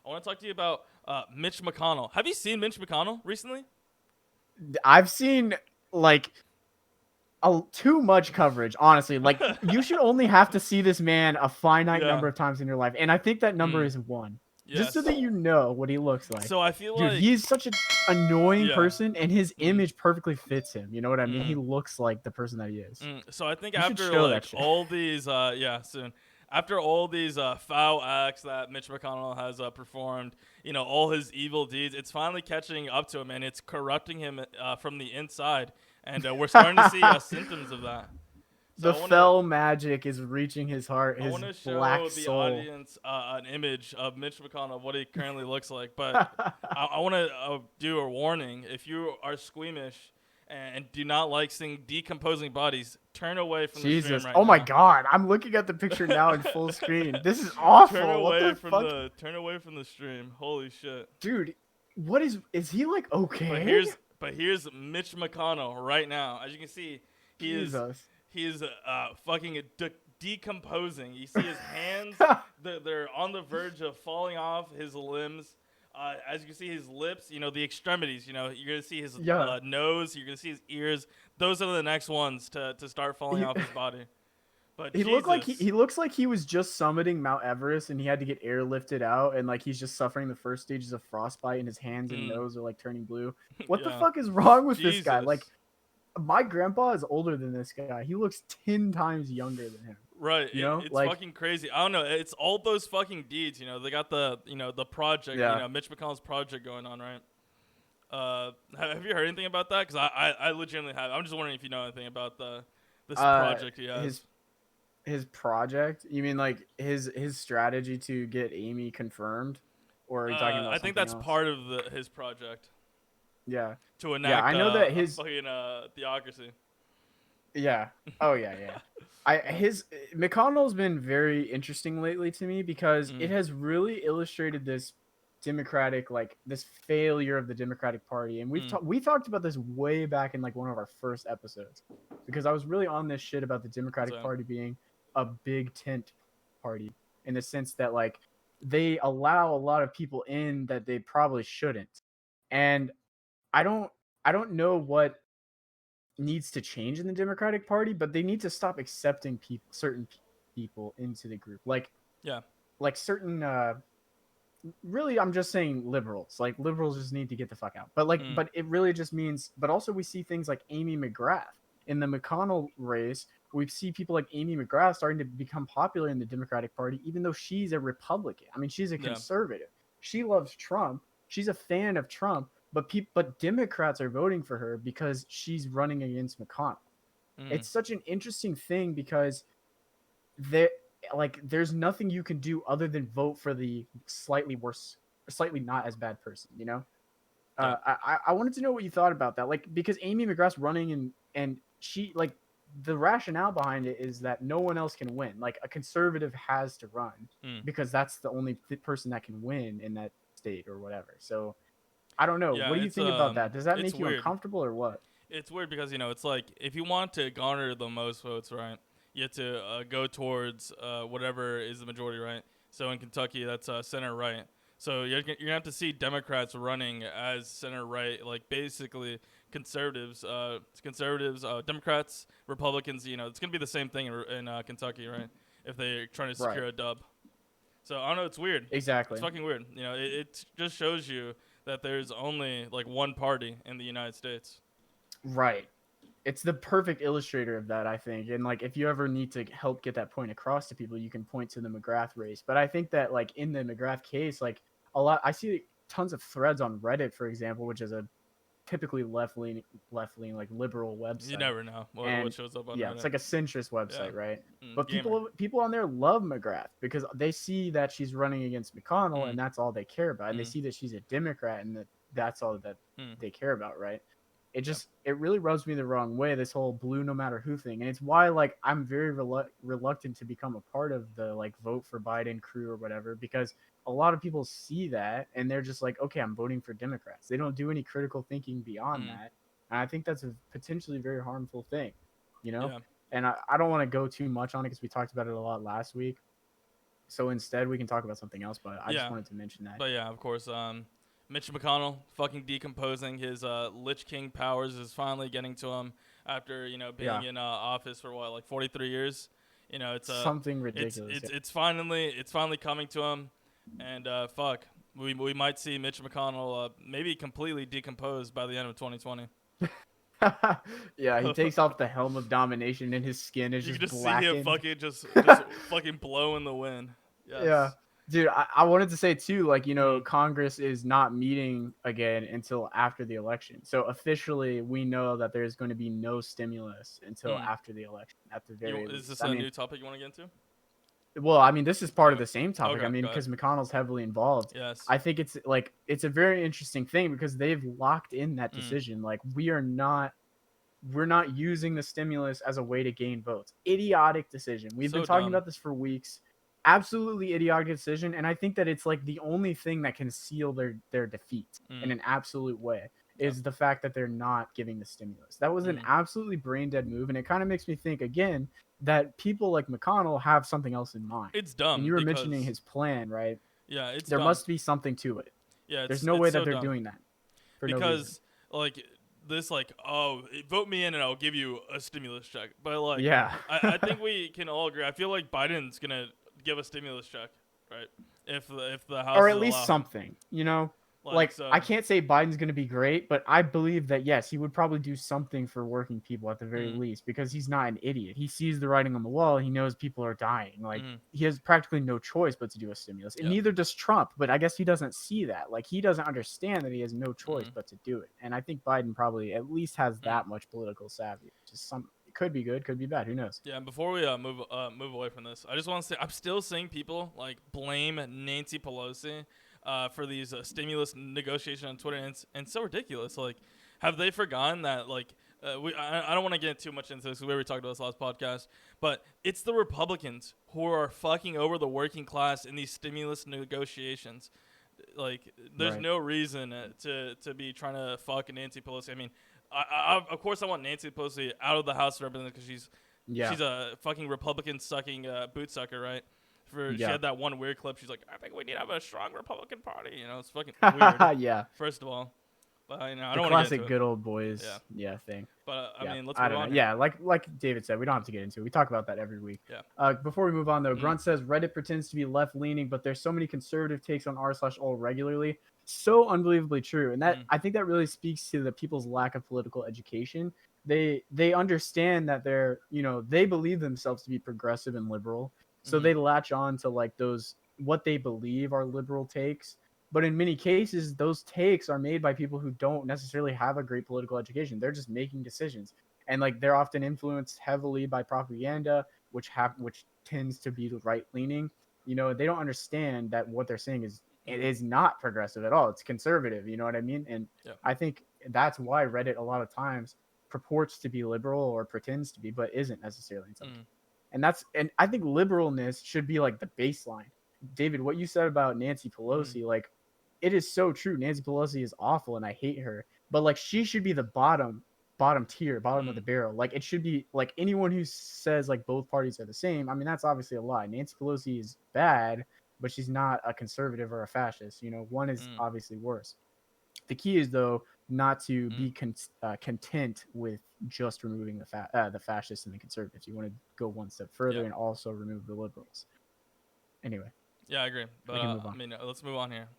I want to talk to you about Mitch McConnell. Have you seen Mitch McConnell recently? I've seen like too much coverage, honestly. Like you should only have to see this man a finite Yeah. number of times in your life, and I think that number Mm. is one. Just so Yes. that you know what he looks like. So I feel Dude, like, he's such an annoying yeah. person, and his Mm. image perfectly fits him. You know what I mean? He Mm. looks like the person that he is. So I think You should after show that like shit. all these, yeah, soon. After all these foul acts that Mitch McConnell has performed, all his evil deeds, it's finally catching up to him and it's corrupting him from the inside, and we're starting to see symptoms of that. So The fell magic is reaching his heart, I want his to black show the soul. audience an image of Mitch McConnell, what he currently looks like. But I want to do a warning: if you are squeamish and do not like seeing decomposing bodies, turn away from the stream Jesus. right Oh my now. god. I'm looking at the picture now in full screen. This is turn awful. What away the from fuck? the turn away from the stream. Holy shit! Dude, what is he like But okay? here's Mitch McConnell right now. As you can see, he is Jesus. he is fucking decomposing. You see his hands; they're on the verge of falling off. His limbs. As you can see, his lips. The extremities. You're gonna see his Yeah. nose. You're gonna see his ears. Those are the next ones to start falling He, off his body. But he looked like Jesus. he looks like he was just summiting Mount Everest and he had to get airlifted out and like he's just suffering the first stages of frostbite and his hands and Mm, nose are like turning blue. What the yeah. fuck is wrong with this guy? Like Jesus. my grandpa is older than this guy. He looks 10 times younger than him. Right, You know? it's Like fucking crazy. I don't know. It's all those fucking deeds. They got the project. yeah. Mitch McConnell's project going on, right? Have you heard anything about that? Because I legitimately have. I'm just wondering if you know anything about this Uh project he has. his project? You mean like his strategy to get Amy confirmed? Or are you talking I about think something that's else? part of his project Yeah. to Yeah, enact I know that a his fucking theocracy. yeah. Oh yeah, yeah. I Yeah. his McConnell's been very interesting lately to me because it Mm, has really illustrated this democratic like this failure of the Democratic Party, and mm, we talked about this way back in like one of our first episodes because I was really on this shit about the Democratic so, Party being a big tent party in the sense that like they allow a lot of people in that they probably shouldn't, and I don't I don't know what needs to change in the Democratic Party, but they need to stop accepting certain people into the group, yeah. like certain. Really, I'm just saying liberals. Like liberals just need to get the fuck out. But like, Mm, but it really just means. But also, we see things like Amy McGrath in the McConnell race. We see people like Amy McGrath starting to become popular in the Democratic Party, even though she's a Republican. I mean, she's a yeah. conservative. She loves Trump. She's a fan of Trump, but Democrats are voting for her because she's running against McConnell. Mm, It's such an interesting thing because there there's nothing you can do other than vote for the slightly worse, slightly not as bad person, you know. yeah. I wanted to know what you thought about that, like because Amy McGrath's running and she like the rationale behind it is that no one else can win. Like a conservative has to run Mm, because that's the only person that can win in that state or whatever. So I don't know. yeah. What do you think about that? Does that It's make you weird. uncomfortable or what? It's weird because it's like if you want to garner the most votes, right, you have to go towards whatever is the majority, right? So in Kentucky, that's center right. So you're gonna have to see Democrats running as center right, like basically Democrats, Republicans. It's gonna be the same thing in Kentucky, right? If they're trying to Right. secure a dub. So I don't know. It's weird. It's Exactly. fucking weird. It just shows you that there's only like one party in the United States. Right. It's the perfect illustrator of that, I think. And like, if you ever need to help get that point across to people, you can point to the McGrath race. But I think that like in the McGrath case, like I see tons of threads on Reddit, for example, which is a typically left leaning like liberal You website. never know what And shows up on yeah, it's Reddit. like a centrist Yeah. website, right? But Gamer. people on there love McGrath because they see that she's running against McConnell, Mm, and that's all they care about. And they mm, see that she's a Democrat, and that's all that mm. they care about, right? Yeah. It really rubs me the wrong way, this whole blue no matter who thing, and it's why like I'm very reluctant to become a part of the like vote for Biden crew or whatever, because a lot of people see that and they're just like, okay, I'm voting for Democrats. They don't do any critical thinking beyond Mm, that, and I think that's a potentially very harmful thing. yeah. And I don't want to go too much on it because we talked about it a lot last week. So instead, we can talk about something else. But I just Yeah, wanted to mention that. but yeah, of course. Mitch McConnell fucking decomposing. His Lich King powers is finally getting to him after being Yeah, in office for what, like 43 years. It's something ridiculous. it's finally coming to him, and fuck, we might see Mitch McConnell maybe completely decomposed by the end of 2020. Yeah, he takes off the helm of domination, and his skin is You can just just see him blackened. fucking just fucking blow in the wind. Yeah. Yes. Dude, I wanted to say too, like, Mm. Congress is not meeting again until after the election. So officially, we know that there's going to be no stimulus until Mm. after the election, at the very Is least. this I a mean, new topic you want to get into? well, I mean, this is part of Okay. the same topic. I Okay. mean, Go ahead. because McConnell's heavily involved. Yes. I think it's like it's a very interesting thing because they've locked in that Mm. decision. Like, we're not using the stimulus as a way to gain votes. Idiotic decision. We've been So talking dumb. about this for weeks. Absolutely idiotic decision, and I think that it's like the only thing that can seal their defeat in Mm. an absolute way Yep. is the fact that they're not giving the stimulus. That was an Mm. absolutely brain dead move, and it kind of makes me think again that people like McConnell have something else in mind. It's And dumb you were mentioning because his plan, right? yeah, it's There dumb. must be something to it. Yeah, There's no it's way that so they're dumb doing that for no reason. because like this vote me in and I'll give you a stimulus check. But like Yeah. I think we can all agree. I feel like Biden's gonna give a stimulus check, right? If the Or houses at least allow him. something, you know? Like Like, I so. can't say Biden's going to be great, but I believe that, yes, he would probably do something for working people at the very Mm. least because he's not an idiot. He sees the writing on the wall. He knows people are dying. Like, Mm. he has practically no choice but to do a stimulus. And Yeah. neither does Trump, but I guess he doesn't see that. Like, he doesn't understand that he has no choice Mm. but to do it. And I think Biden probably at least has Mm. that much political savvy. Just some, it could be good, could be bad. Who knows? Yeah, and before we move away from this, I just want to say I'm still seeing people like blame Nancy Pelosi for these stimulus negotiations on Twitter, and it's so ridiculous. Like, have they forgotten that I don't want to get too much into this. We already talked about this last podcast, but it's the Republicans who are fucking over the working class in these stimulus negotiations. Like, there's Right. no reason to be trying to fuck Nancy Pelosi. I mean, I of course I want Nancy Pelosi out of the House of Representatives because Yeah. she's a fucking Republican sucking boot sucker, right? She Yeah. had that one weird clip. She's like, I think we need to have a strong Republican Party. It's fucking weird. Yeah. First of all, but I The don't want to get classic into it. good old boys, Yeah. thing. But I Yeah, mean, let's I move don't know. on here. Yeah, like David said, we don't have to get into it. We talk about that every week. Yeah. Before we move on though, Mm. Grunt says Reddit pretends to be left leaning, but there's so many conservative takes on r/all regularly. So unbelievably true, and that Mm. I think that really speaks to the people's lack of political education. They understand that they believe themselves to be progressive and liberal, so Mhm. they latch on to like those what they believe are liberal takes. But in many cases, those takes are made by people who don't necessarily have a great political education. They're just making decisions, and like they're often influenced heavily by propaganda, which tends to be right leaning. They don't understand that what they're saying it Mhm. is not progressive at all. It's conservative. You know what I mean? And Yeah. I think that's why Reddit a lot of times purports to be liberal or pretends to be, but isn't necessarily in some cases. Mm. And I think liberalness should be like the baseline. David, what you said about Nancy Mm. Pelosi, like it is so true. Nancy Pelosi is awful and I hate her, but like she should be the bottom tier, bottom of the Mm. barrel. Like it should be like anyone who says like both parties are the same. I mean, that's obviously a lie. Nancy Pelosi is bad, but she's not a conservative or a fascist. One is Mm. obviously worse. The key is though not to Mm. be content with just removing the fascists and the conservatives. You want to go one step further Yeah. and also remove the liberals. Anyway, Yeah, I agree. we But can move on. let's move on here.